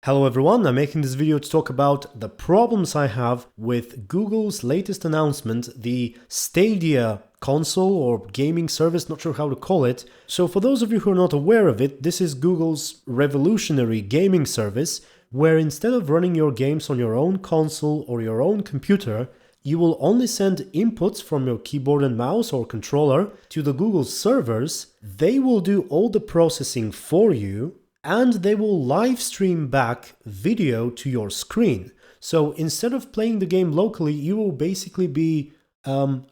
Hello everyone, I'm making this video to talk about the problems I have with Google's latest announcement, the Stadia console or gaming service, not sure how to call it. So for those of you who are not aware of it, this is Google's revolutionary gaming service where instead of running your games on your own console or your own computer, you will only send inputs from your keyboard and mouse or controller to the Google servers. They will do all the processing for you, and they will live stream back video to your screen. So instead of playing the game locally, you will basically be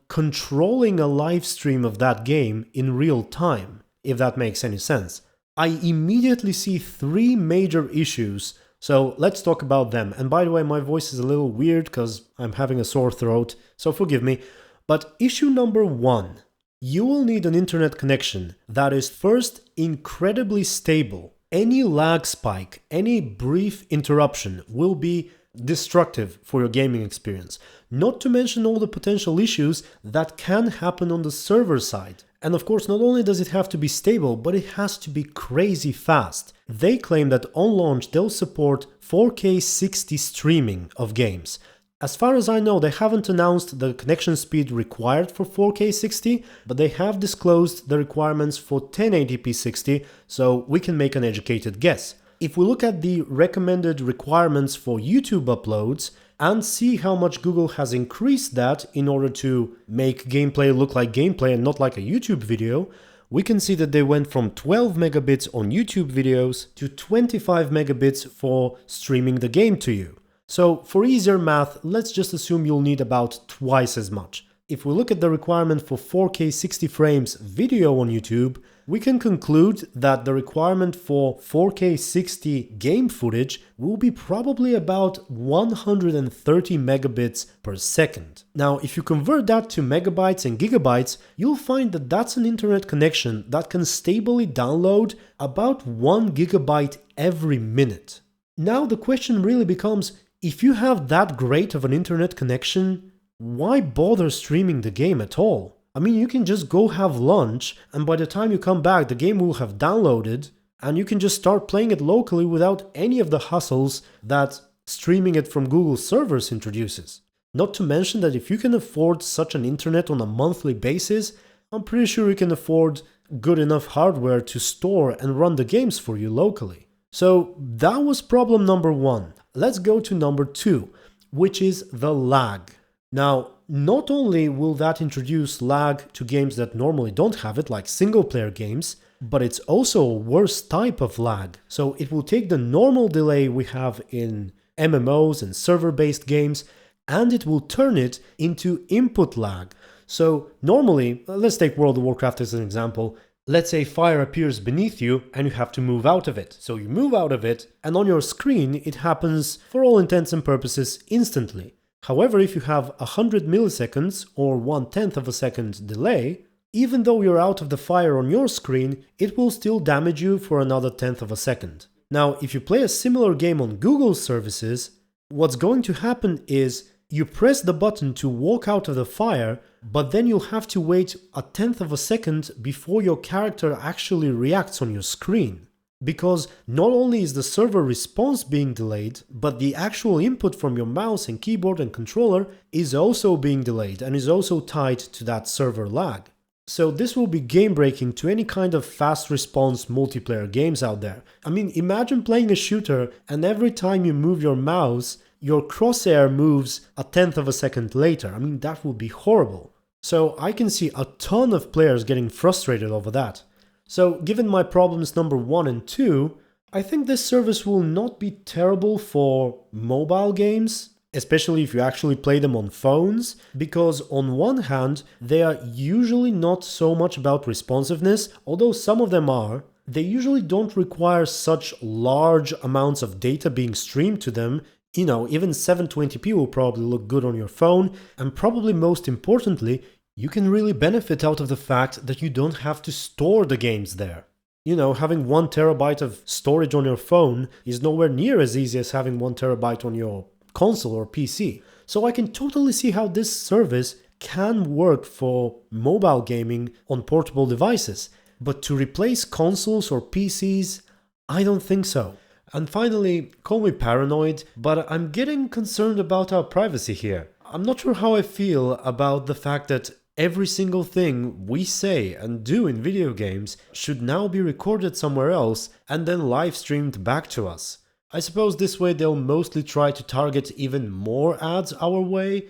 controlling a live stream of that game in real time, if that makes any sense. I immediately see three major issues, so let's talk about them. And by the way, my voice is a little weird because I'm having a sore throat, so forgive me. But issue number one, you will need an internet connection that is first incredibly stable. Any lag spike, any brief interruption will be destructive for your gaming experience. Not to mention all the potential issues that can happen on the server side. And of course, not only does it have to be stable, but it has to be crazy fast. They claim that on launch they'll support 4K 60 streaming of games. As far as I know, they haven't announced the connection speed required for 4K 60, but they have disclosed the requirements for 1080p 60, so we can make an educated guess. If we look at the recommended requirements for YouTube uploads and see how much Google has increased that in order to make gameplay look like gameplay and not like a YouTube video, we can see that they went from 12 megabits on YouTube videos to 25 megabits for streaming the game to you. So for easier math, let's just assume you'll need about twice as much. If we look at the requirement for 4K 60 frames video on YouTube, we can conclude that the requirement for 4K 60 game footage will be probably about 130 megabits per second. Now, if you convert that to megabytes and gigabytes, you'll find that that's an internet connection that can stably download about 1 gigabyte every minute. Now the question really becomes, if you have that great of an internet connection, why bother streaming the game at all? I mean, you can just go have lunch, and by the time you come back, the game will have downloaded, and you can just start playing it locally without any of the hassles that streaming it from Google servers introduces. Not to mention that if you can afford such an internet on a monthly basis, I'm pretty sure you can afford good enough hardware to store and run the games for you locally. So that was problem number one. Let's go to number two, which is the lag. Now, not only will that introduce lag to games that normally don't have it, like single-player games, but it's also a worse type of lag. So it will take the normal delay we have in MMOs and server-based games, and it will turn it into input lag. So normally, let's take World of Warcraft as an example. Let's say fire appears beneath you and you have to move out of it. So you move out of it, and on your screen it happens for all intents and purposes instantly. However, if you have 100 milliseconds or 1/10 of a second delay, even though you're out of the fire on your screen, it will still damage you for another 1/10 of a second. Now, if you play a similar game on Google services, what's going to happen is you press the button to walk out of the fire, but then you'll have to wait 1/10 of a second before your character actually reacts on your screen. Because not only is the server response being delayed, but the actual input from your mouse and keyboard and controller is also being delayed and is also tied to that server lag. So this will be game breaking to any kind of fast response multiplayer games out there. I mean, imagine playing a shooter and every time you move your mouse, your crosshair moves 1/10 of a second later. I mean, that would be horrible. So I can see a ton of players getting frustrated over that. So given my problems number one and two, I think this service will not be terrible for mobile games, especially if you actually play them on phones, because on one hand, they are usually not so much about responsiveness, although some of them are. They usually don't require such large amounts of data being streamed to them. You know, even 720p will probably look good on your phone, and probably most importantly, you can really benefit out of the fact that you don't have to store the games there. You know, having 1 terabyte of storage on your phone is nowhere near as easy as having 1 terabyte on your console or PC. So I can totally see how this service can work for mobile gaming on portable devices. But to replace consoles or PCs, I don't think so. And finally, call me paranoid, but I'm getting concerned about our privacy here. I'm not sure how I feel about the fact that every single thing we say and do in video games should now be recorded somewhere else and then live streamed back to us. I suppose this way they'll mostly try to target even more ads our way,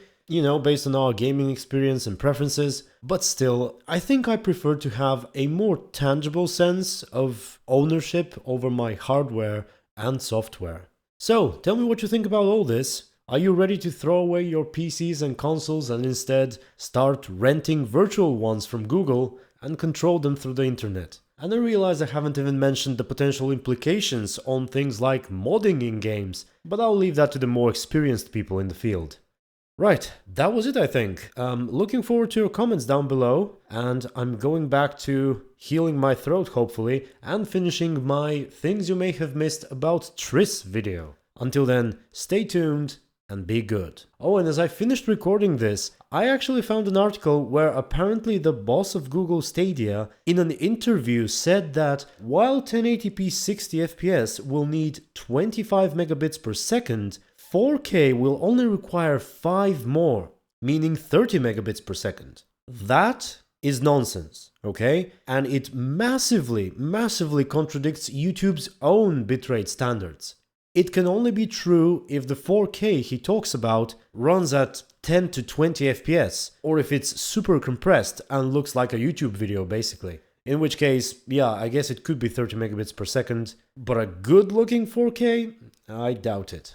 based on our gaming experience and preferences, but still, I think I prefer to have a more tangible sense of ownership over my hardware and software. So, tell me what you think about all this. Are you ready to throw away your PCs and consoles and instead start renting virtual ones from Google and control them through the internet? And I realize I haven't even mentioned the potential implications on things like modding in games, but I'll leave that to the more experienced people in the field. Right, that was it, I think. Looking forward to your comments down below, and I'm going back to healing my throat, hopefully, and finishing my things you may have missed about Triss video. Until then, stay tuned and be good. Oh, and as I finished recording this, I actually found an article where apparently the boss of Google Stadia in an interview said that while 1080p 60 FPS will need 25 megabits per second, 4K will only require 5 more, meaning 30 megabits per second. That is nonsense, okay? And it massively contradicts YouTube's own bitrate standards. It can only be true if the 4K he talks about runs at 10 to 20 FPS, or if it's super compressed and looks like a YouTube video basically. In which case, yeah, I guess it could be 30 megabits per second, but a good looking 4K? I doubt it.